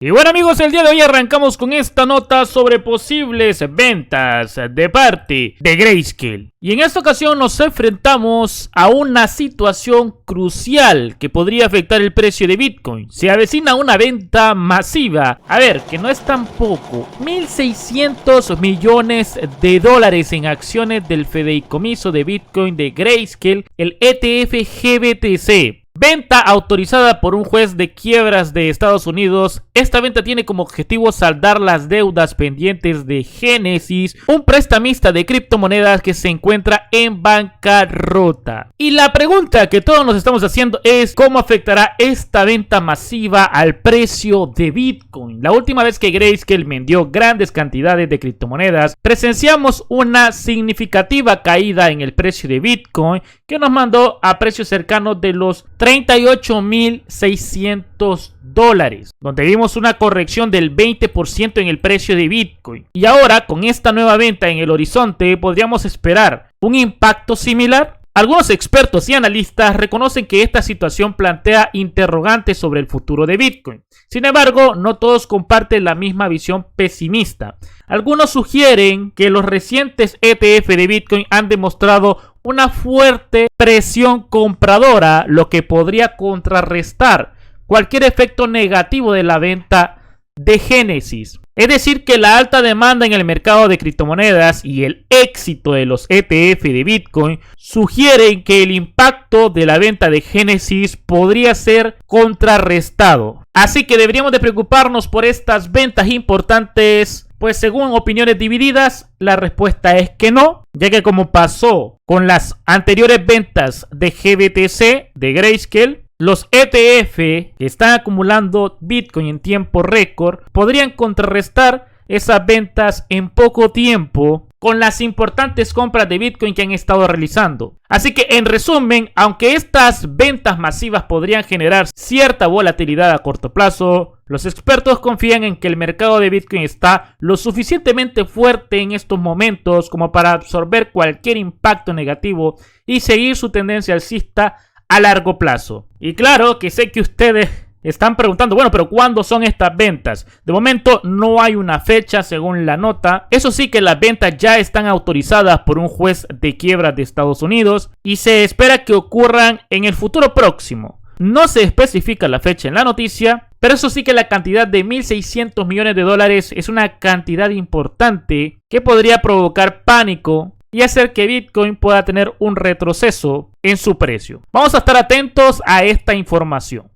Y bueno amigos, el día de hoy arrancamos con esta nota sobre posibles ventas de parte de Grayscale. Y en esta ocasión nos enfrentamos a una situación crucial que podría afectar el precio de Bitcoin. Se avecina una venta masiva, a ver, que no es tan poco, 1.600 millones de dólares en acciones del fideicomiso de Bitcoin de Grayscale, el ETF GBTC. Venta autorizada por un juez de quiebras de Estados Unidos. Esta venta tiene como objetivo saldar las deudas pendientes de Genesis, un prestamista de criptomonedas que se encuentra en bancarrota. Y la pregunta que todos nos estamos haciendo es: ¿cómo afectará esta venta masiva al precio de Bitcoin? La última vez que Grayscale vendió grandes cantidades de criptomonedas, presenciamos una significativa caída en el precio de Bitcoin que nos mandó a precios cercanos de los 38.600 dólares, donde vimos una corrección del 20% en el precio de Bitcoin. Y ahora, con esta nueva venta en el horizonte, podríamos esperar un impacto similar. Algunos expertos y analistas reconocen que esta situación plantea interrogantes sobre el futuro de Bitcoin. Sin embargo, no todos comparten la misma visión pesimista. Algunos sugieren que los recientes ETF de Bitcoin han demostrado una fuerte presión compradora, lo que podría contrarrestar cualquier efecto negativo de la venta de Genesis. Es decir, que la alta demanda en el mercado de criptomonedas y el éxito de los ETF de Bitcoin sugieren que el impacto de la venta de Genesis podría ser contrarrestado. Así que deberíamos de preocuparnos por estas ventas importantes. Pues según opiniones divididas, la respuesta es que no, ya que como pasó con las anteriores ventas de GBTC de Grayscale, los ETF que están acumulando Bitcoin en tiempo récord podrían contrarrestar esas ventas en poco tiempo con las importantes compras de Bitcoin que han estado realizando. Así que en resumen, aunque estas ventas masivas podrían generar cierta volatilidad a corto plazo, los expertos confían en que el mercado de Bitcoin está lo suficientemente fuerte en estos momentos como para absorber cualquier impacto negativo y seguir su tendencia alcista a largo plazo. Y claro que sé que ustedes están preguntando, bueno, pero ¿cuándo son estas ventas? De momento no hay una fecha según la nota. Eso sí, que las ventas ya están autorizadas por un juez de quiebras de Estados Unidos y se espera que ocurran en el futuro próximo. No se especifica la fecha en la noticia, pero eso sí, que la cantidad de 1.600 millones de dólares es una cantidad importante que podría provocar pánico y hacer que Bitcoin pueda tener un retroceso en su precio. Vamos a estar atentos a esta información.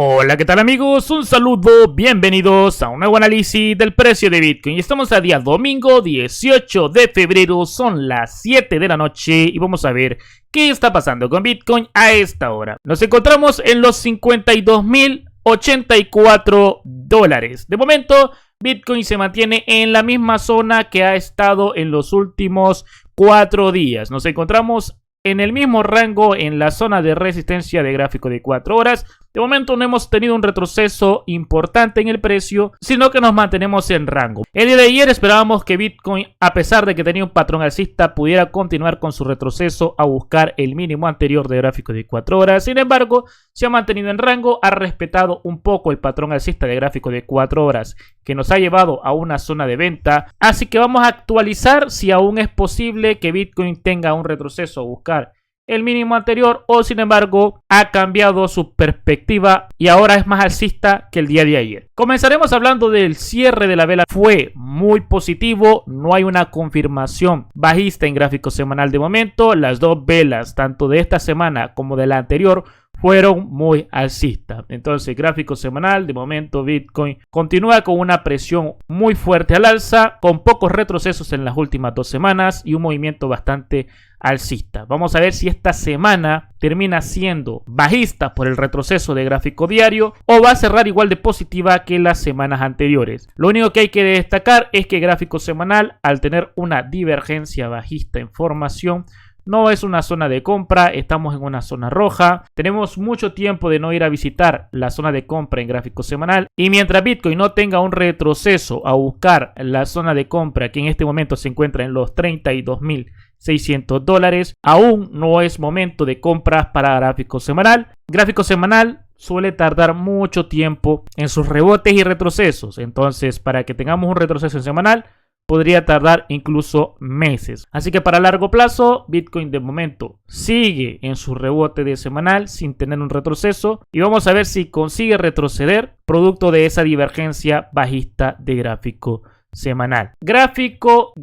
Hola, ¿qué tal amigos? Un saludo, bienvenidos a un nuevo análisis del precio de Bitcoin. Estamos a día domingo 18 de febrero, son las 7 de la noche y vamos a ver qué está pasando con Bitcoin a esta hora. Nos encontramos en los 52.084 dólares. De momento, Bitcoin se mantiene en la misma zona que ha estado en los últimos 4 días. Nos encontramos en el mismo rango en la zona de resistencia de gráfico de 4 horas. De momento no hemos tenido un retroceso importante en el precio, sino que nos mantenemos en rango. El día de ayer esperábamos que Bitcoin, a pesar de que tenía un patrón alcista, pudiera continuar con su retroceso a buscar el mínimo anterior de gráfico de 4 horas. Sin embargo, se ha mantenido en rango, ha respetado un poco el patrón alcista de gráfico de 4 horas, que nos ha llevado a una zona de venta. Así que vamos a actualizar si aún es posible que Bitcoin tenga un retroceso a buscar el mínimo anterior, o sin embargo ha cambiado su perspectiva y ahora es más alcista que el día de ayer. Comenzaremos hablando del cierre de la vela. Fue muy positivo, no hay una confirmación bajista en gráfico semanal de momento. Las dos velas, tanto de esta semana como de la anterior, fueron muy alcistas. Entonces, gráfico semanal, de momento Bitcoin continúa con una presión muy fuerte al alza, con pocos retrocesos en las últimas 2 semanas y un movimiento bastante alcista. Vamos a ver si esta semana termina siendo bajista por el retroceso de gráfico diario o va a cerrar igual de positiva que las semanas anteriores. Lo único que hay que destacar es que gráfico semanal, al tener una divergencia bajista en formación, no es una zona de compra, estamos en una zona roja. Tenemos mucho tiempo de no ir a visitar la zona de compra en gráfico semanal. Y mientras Bitcoin no tenga un retroceso a buscar la zona de compra que en este momento se encuentra en los $32.600, aún no es momento de compras para gráfico semanal. Gráfico semanal suele tardar mucho tiempo en sus rebotes y retrocesos. Entonces, para que tengamos un retroceso en semanal, podría tardar incluso meses. Así que para largo plazo, Bitcoin de momento sigue en su rebote de semanal sin tener un retroceso. Y vamos a ver si consigue retroceder producto de esa divergencia bajista de gráfico semanal. Gráfico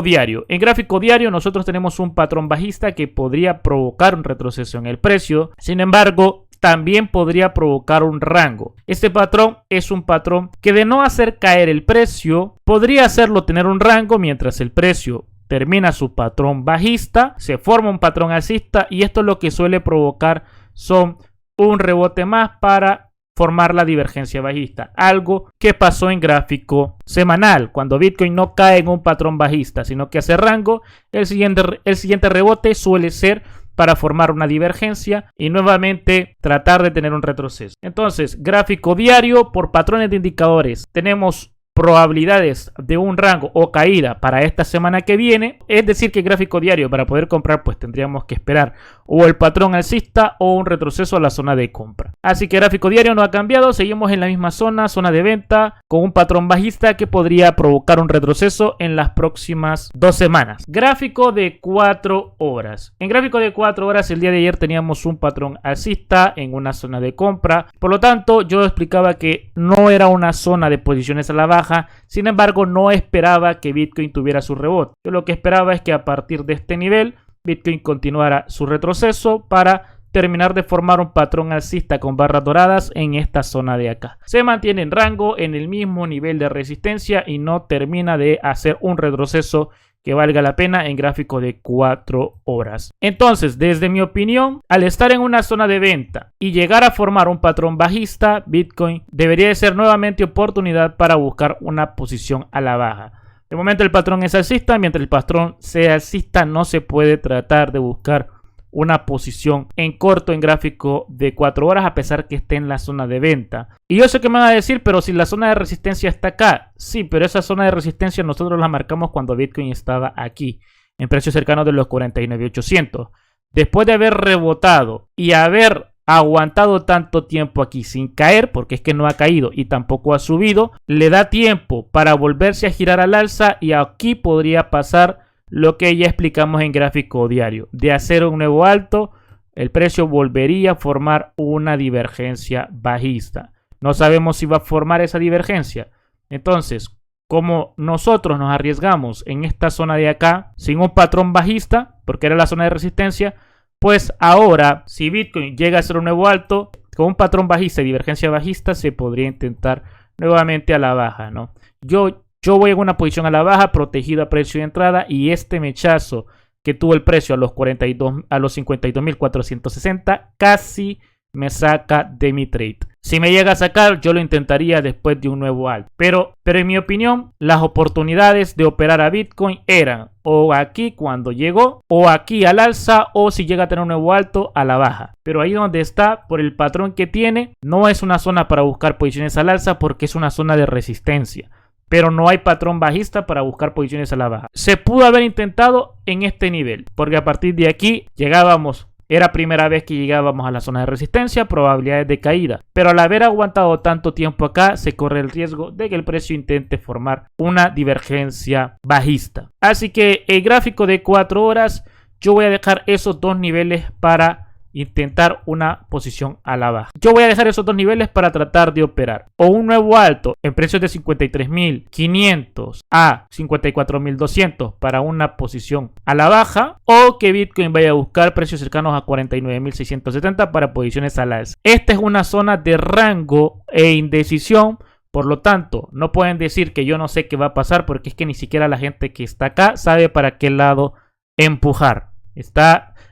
diario. En gráfico diario nosotros tenemos un patrón bajista que podría provocar un retroceso en el precio. Sin embargo, también podría provocar un rango. Este patrón es un patrón que, de no hacer caer el precio, podría hacerlo tener un rango mientras el precio termina su patrón bajista, se forma un patrón alcista, y esto lo que suele provocar son un rebote más para formar la divergencia bajista, algo que pasó en gráfico semanal. Cuando Bitcoin no cae en un patrón bajista sino que hace rango, el siguiente rebote suele ser para formar una divergencia y nuevamente tratar de tener un retroceso. Entonces, gráfico diario, por patrones de indicadores, tenemos probabilidades de un rango o caída para esta semana que viene. Es decir, que gráfico diario, para poder comprar, pues tendríamos que esperar o el patrón alcista o un retroceso a la zona de compra. Así que gráfico diario no ha cambiado, seguimos en la misma zona de venta, con un patrón bajista que podría provocar un retroceso en las próximas 2 semanas. Gráfico de 4 horas. En gráfico de 4 horas, el día de ayer teníamos un patrón alcista en una zona de compra. Por lo tanto, yo explicaba que no era una zona de posiciones a la baja. Sin embargo, no esperaba que Bitcoin tuviera su rebote. Yo lo que esperaba es que a partir de este nivel Bitcoin continuara su retroceso para terminar de formar un patrón alcista con barras doradas en esta zona de acá. Se mantiene en rango en el mismo nivel de resistencia y no termina de hacer un retroceso que valga la pena en gráfico de 4 horas. Entonces, desde mi opinión, al estar en una zona de venta y llegar a formar un patrón bajista, Bitcoin debería de ser nuevamente oportunidad para buscar una posición a la baja. De momento el patrón es alcista, mientras el patrón sea alcista no se puede tratar de buscar una posición en corto en gráfico de 4 horas a pesar que esté en la zona de venta. Y yo sé que me van a decir, pero si la zona de resistencia está acá. Sí, pero esa zona de resistencia nosotros la marcamos cuando Bitcoin estaba aquí, en precios cercanos de los 49.800. Después de haber rebotado y haber aguantado tanto tiempo aquí sin caer, porque es que no ha caído y tampoco ha subido, le da tiempo para volverse a girar al alza, y aquí podría pasar lo que ya explicamos en gráfico diario. De hacer un nuevo alto, el precio volvería a formar una divergencia bajista. No sabemos si va a formar esa divergencia. Entonces, como nosotros nos arriesgamos en esta zona de acá sin un patrón bajista, porque era la zona de resistencia, pues ahora si Bitcoin llega a hacer un nuevo alto con un patrón bajista y divergencia bajista, se podría intentar nuevamente a la baja, ¿no? Yo voy en una posición a la baja, protegido a precio de entrada, y este mechazo que tuvo el precio a los 52.460 casi me saca de mi trade. Si me llega a sacar, yo lo intentaría después de un nuevo alto. Pero en mi opinión, las oportunidades de operar a Bitcoin eran o aquí cuando llegó, o aquí al alza, o si llega a tener un nuevo alto a la baja. Pero ahí donde está, por el patrón que tiene, no es una zona para buscar posiciones al alza porque es una zona de resistencia. Pero no hay patrón bajista para buscar posiciones a la baja. Se pudo haber intentado en este nivel, porque a partir de aquí llegábamos, era primera vez que llegábamos a la zona de resistencia, probabilidades de caída. Pero al haber aguantado tanto tiempo acá, se corre el riesgo de que el precio intente formar una divergencia bajista. Así que el gráfico de 4 horas, yo voy a dejar esos dos niveles para intentar una posición a la baja. Yo voy a dejar esos dos niveles para tratar de operar o un nuevo alto en precios de 53.500 a 54.200 para una posición a la baja, o que Bitcoin vaya a buscar precios cercanos a 49.670 para posiciones al alza. Esta es una zona de rango e indecisión. Por lo tanto, no pueden decir que yo no sé qué va a pasar, porque es que ni siquiera la gente que está acá sabe para qué lado empujar.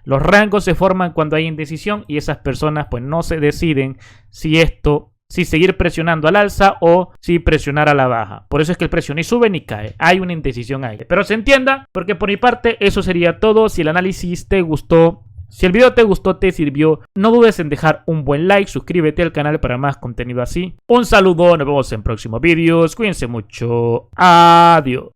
Los rangos se forman cuando hay indecisión, y esas personas pues no se deciden si esto si seguir presionando al alza o si presionar a la baja. Por eso es que el precio ni sube ni cae. Hay una indecisión ahí. Pero se entienda, porque por mi parte eso sería todo. Si el análisis te gustó, si el video te gustó, te sirvió, no dudes en dejar un buen like, suscríbete al canal para más contenido así. Un saludo, nos vemos en próximos vídeos, cuídense mucho, adiós.